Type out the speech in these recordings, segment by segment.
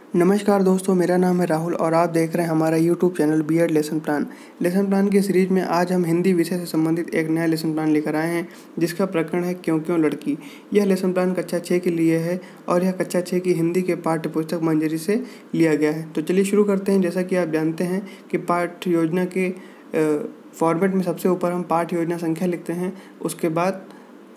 नमस्कार दोस्तों, मेरा नाम है राहुल और आप देख रहे हैं हमारा YouTube channel BEd lesson plan. Lesson plan की सीरीज में आज हम हिंदी विषय से संबंधित एक नया लेसन प्लान लेकर आए हैं, जिसका प्रकरण है क्यों क्यों लड़की। यह लेसन प्लान कक्षा 6 के लिए है और यह कक्षा 6 की हिंदी के पाठ्य पुस्तक मंजरी से लिया गया है। तो चलिए शुरू करते हैं। जैसा कि आप जानते हैं कि पाठ्य योजना के फॉर्मेट में सबसे ऊपर हम पाठ्य योजना संख्या लिखते हैं, उसके बाद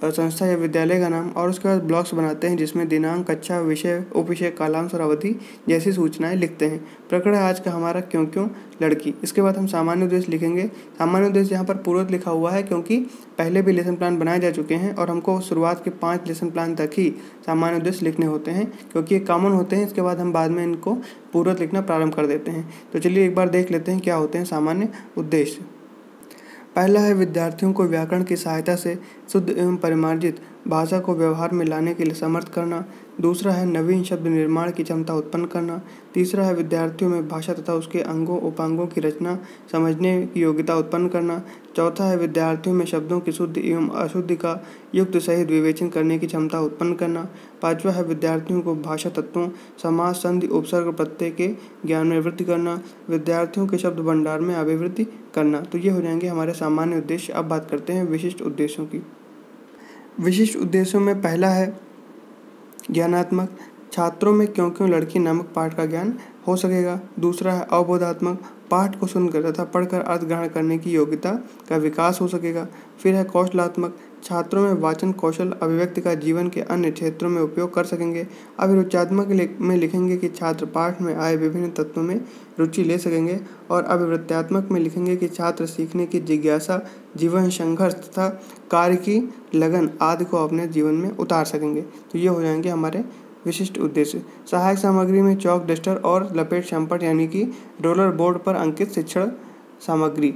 संस्था या विद्यालय का नाम और उसके बाद ब्लॉक्स बनाते हैं जिसमें दिनांक, कक्षा, विषय, उपविषय, कालांश और अवधि जैसी सूचनाएं लिखते हैं। प्रकरण है आज का हमारा क्यों क्यों लड़की। इसके बाद हम सामान्य उद्देश्य लिखेंगे। सामान्य उद्देश्य यहाँ पर पूर्वत लिखा हुआ है क्योंकि पहले भी लेसन प्लान बनाए जा चुके हैं और हमको शुरुआत के 5 लेसन प्लान तक ही सामान्य उद्देश्य लिखने होते हैं क्योंकि ये कॉमन होते हैं। इसके बाद हम बाद में इनको पूर्वत लिखना प्रारंभ कर देते हैं। तो चलिए एक बार देख लेते हैं क्या होते हैं सामान्य उद्देश्य। पहला है विद्यार्थियों को व्याकरण की सहायता से शुद्ध एवं परिमार्जित भाषा को व्यवहार में लाने के लिए समर्थ करना। दूसरा है नवीन शब्द निर्माण की क्षमता उत्पन्न करना। तीसरा है विद्यार्थियों में भाषा तथा उसके अंगों उपांगों की रचना समझने की योग्यता उत्पन्न करना। चौथा है विद्यार्थियों में शब्दों की शुद्ध एवं अशुद्धि का युक्त सहित विवेचन करने की क्षमता उत्पन्न करना। पांचवा है विद्यार्थियों को भाषा तत्वों, समास, संधि, उपसर्ग, प्रत्यय के ज्ञान में वृद्धि करना। विद्यार्थियों के शब्द भंडार में अभिवृद्धि करना। तो ये हो जाएंगे हमारे सामान्य उद्देश्य। अब बात करते हैं विशिष्ट उद्देश्यों की। विशिष्ट उद्देश्यों में पहला है ज्ञानात्मक, छात्रों में क्यों क्यों लड़की नामक पाठ का ज्ञान हो सकेगा। दूसरा है अवबोधात्मक, पाठ को सुनकर तथा पढ़कर अर्थ ग्रहण करने की योग्यता का विकास हो सकेगा। फिर है कौशलात्मक, छात्रों में वाचन कौशल अभिव्यक्ति का जीवन के अन्य क्षेत्रों में उपयोग कर सकेंगे। अभिरुचात्मक में लिखेंगे कि छात्र पाठ में आए विभिन्न तत्वों में रुचि ले सकेंगे। और अभिवृत्त्यात्मक में लिखेंगे कि छात्र सीखने की जिज्ञासा, जीवन संघर्ष तथा कार्य की लगन आदि को अपने जीवन में उतार सकेंगे। तो ये हो जाएंगे हमारे विशिष्ट उद्देश्य। सहायक सामग्री में चौक, डस्टर और लपेट चम्पट यानी कि रोलर बोर्ड पर अंकित शिक्षण सामग्री।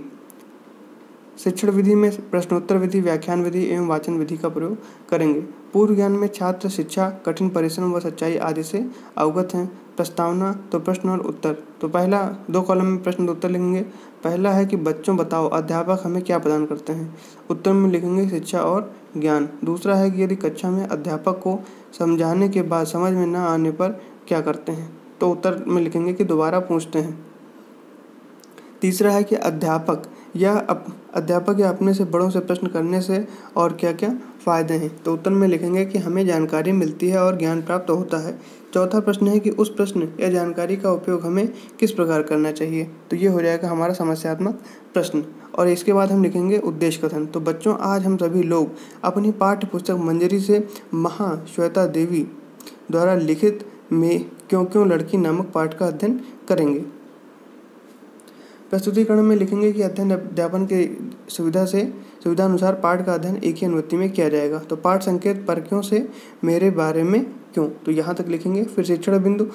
शिक्षण विधि में प्रश्नोत्तर विधि, व्याख्यान विधि एवं वाचन विधि का प्रयोग करेंगे। पूर्व ज्ञान में छात्र शिक्षा, कठिन परिश्रम व सच्चाई आदि से अवगत हैं। प्रस्तावना तो प्रश्न और उत्तर। तो पहला 2 कॉलम में प्रश्न उत्तर लिखेंगे। पहला है कि बच्चों बताओ अध्यापक हमें क्या प्रदान करते हैं। उत्तर में लिखेंगे शिक्षा और ज्ञान। दूसरा है कि यदि कक्षा में अध्यापक को समझाने के बाद समझ में न आने पर क्या करते हैं। तो उत्तर में लिखेंगे कि दोबारा पूछते हैं। तीसरा है कि अध्यापक या अपने से बड़ों से प्रश्न करने से और क्या क्या फ़ायदे हैं। तो उत्तर में लिखेंगे कि हमें जानकारी मिलती है और ज्ञान प्राप्त होता है। चौथा प्रश्न है कि उस प्रश्न या जानकारी का उपयोग हमें किस प्रकार करना चाहिए। तो ये हो जाएगा हमारा समस्यात्मक प्रश्न। और इसके बाद हम लिखेंगे उद्देश्य कथन। तो बच्चों, आज हम सभी लोग अपनी पाठ्य पुस्तक मंजरी से महाश्वेता देवी द्वारा लिखित में क्यों क्यों लड़की नामक पाठ का अध्ययन करेंगे। प्रस्तुतिकरण में लिखेंगे कि अध्ययन अध्यापन के सुविधानुसार पाठ का अध्ययन एक ही अनुवृत्ति में किया जाएगा। तो पाठ संकेत पर क्यों से मेरे बारे में क्यों, तो यहाँ तक लिखेंगे। फिर शिक्षण बिंदु,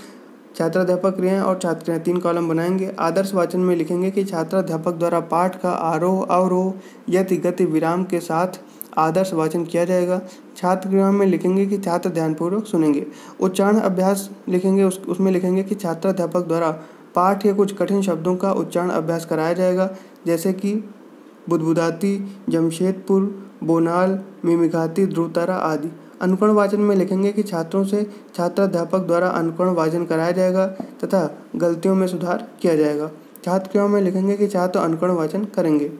छात्राध्यापक क्रियाएं और छात्राएं 3 कॉलम बनाएंगे। आदर्श वाचन में लिखेंगे कि छात्राध्यापक द्वारा पाठ का आरोह अवरोह यति गति विराम के साथ आदर्श वाचन किया जाएगा। छात्र क्रियाओं में लिखेंगे कि छात्र ध्यानपूर्वक सुनेंगे। उच्चारण अभ्यास लिखेंगे, उसमें लिखेंगे कि छात्राध्यापक द्वारा पाठ के कुछ कठिन शब्दों का उच्चारण अभ्यास कराया जाएगा, जैसे कि बुदबुदाती, जमशेदपुर, बोनाल, मिमिघाती, ध्रुवतारा आदि। अनुकरण वाचन में लिखेंगे कि छात्रों से छात्राध्यापक द्वारा अनुकरण वाचन कराया जाएगा तथा गलतियों में सुधार किया जाएगा। छात्र क्रियाओं में लिखेंगे कि छात्र अनुकरण वाचन करेंगे।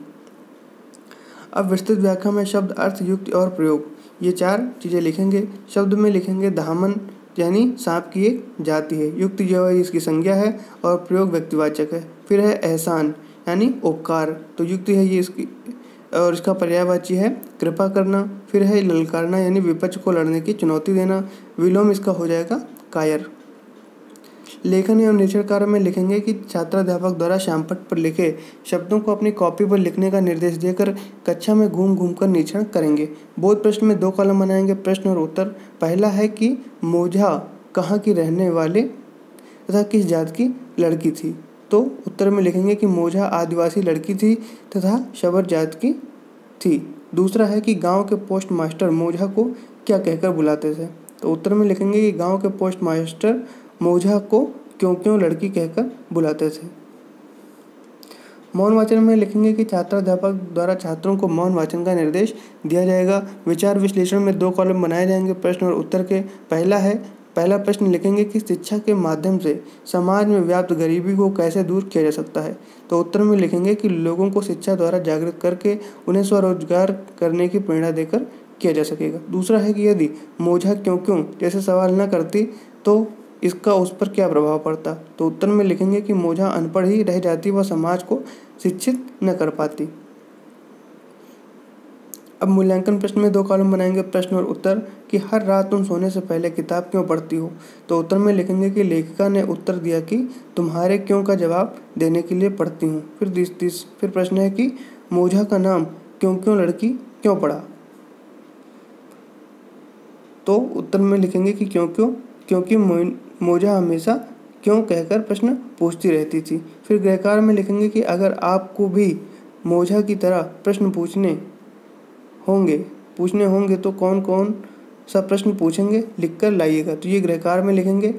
अब विस्तृत व्याख्या में शब्द, अर्थ, युक्ति और प्रयोग, ये 4 चीज़ें लिखेंगे। शब्द में लिखेंगे दामन यानी सांप की एक जाति है। युक्ति जो है इसकी संज्ञा है और प्रयोग व्यक्तिवाचक है। फिर है एहसान यानी उपकार। तो युक्ति है ये इसकी और इसका पर्यायवाची है कृपा करना। फिर है ललकारना यानी विपक्ष को लड़ने की चुनौती देना। विलोम इसका हो जाएगा कायर। लेखन एवं निरीक्षण कार्य में लिखेंगे कि छात्राध्यापक द्वारा श्यामपट्ट पर लिखे शब्दों को अपनी कॉपी पर लिखने का निर्देश देकर कक्षा में घूम घूम कर निरीक्षण करेंगे। बोध प्रश्न में 2 कॉलम बनाएंगे, प्रश्न और उत्तर। पहला है कि मोझा कहाँ की रहने वाले तथा किस जात की लड़की थी। तो उत्तर में लिखेंगे कि मोझा आदिवासी लड़की थी तथा शबर जात की थी। दूसरा है कि गाँव के पोस्ट मास्टर मोझा को क्या कहकर बुलाते थे। तो उत्तर में लिखेंगे कि गाँव के पोस्ट मास्टर मोझा को क्यों क्यों लड़की कहकर बुलाते थे। मौन वाचन में लिखेंगे कि छात्राध्यापक द्वारा छात्रों को मौन वाचन का निर्देश दिया जाएगा। विचार विश्लेषण में 2 कॉलम बनाए जाएंगे प्रश्न और उत्तर के। पहला है पहला प्रश्न लिखेंगे कि शिक्षा के माध्यम से समाज में व्याप्त गरीबी को कैसे दूर किया जा सकता है। तो उत्तर में लिखेंगे कि लोगों को शिक्षा द्वारा जागृत करके उन्हें स्वरोजगार करने की प्रेरणा देकर किया जा सकेगा। दूसरा है कि यदि मोझा क्यों क्यों जैसे सवाल न करती तो इसका उस पर क्या प्रभाव पड़ता। तो उत्तर में लिखेंगे कि मोझा अनपढ़ ही रह जाती व समाज को शिक्षित न कर पाती। अब मूल्यांकन प्रश्न में 2 कॉलम बनाएंगे, प्रश्न और उत्तर, कि हर रात तुम सोने से पहले किताब क्यों पढ़ती हो। तो उत्तर में लिखेंगे कि लेखिका ने उत्तर दिया कि तुम्हारे क्यों का जवाब देने के लिए पढ़ती हूँ। फिर प्रश्न है कि मोझा का नाम क्यों क्यों लड़की क्यों पड़ा। तो उत्तर में लिखेंगे कि क्योंकि मोझा हमेशा क्यों कहकर प्रश्न पूछती रहती थी। फिर गृहकार में लिखेंगे कि अगर आपको भी मोझा की तरह प्रश्न पूछने होंगे तो कौन कौन सा प्रश्न पूछेंगे लिखकर लाइएगा। तो ये गृहकार में लिखेंगे।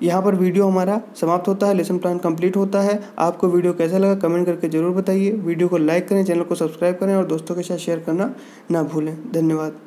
यहाँ पर वीडियो हमारा समाप्त होता है, लेसन प्लान कंप्लीट होता है। आपको वीडियो कैसा लगा कमेंट करके ज़रूर बताइए। वीडियो को लाइक करें, चैनल को सब्सक्राइब करें और दोस्तों के साथ शेयर करना ना भूलें। धन्यवाद।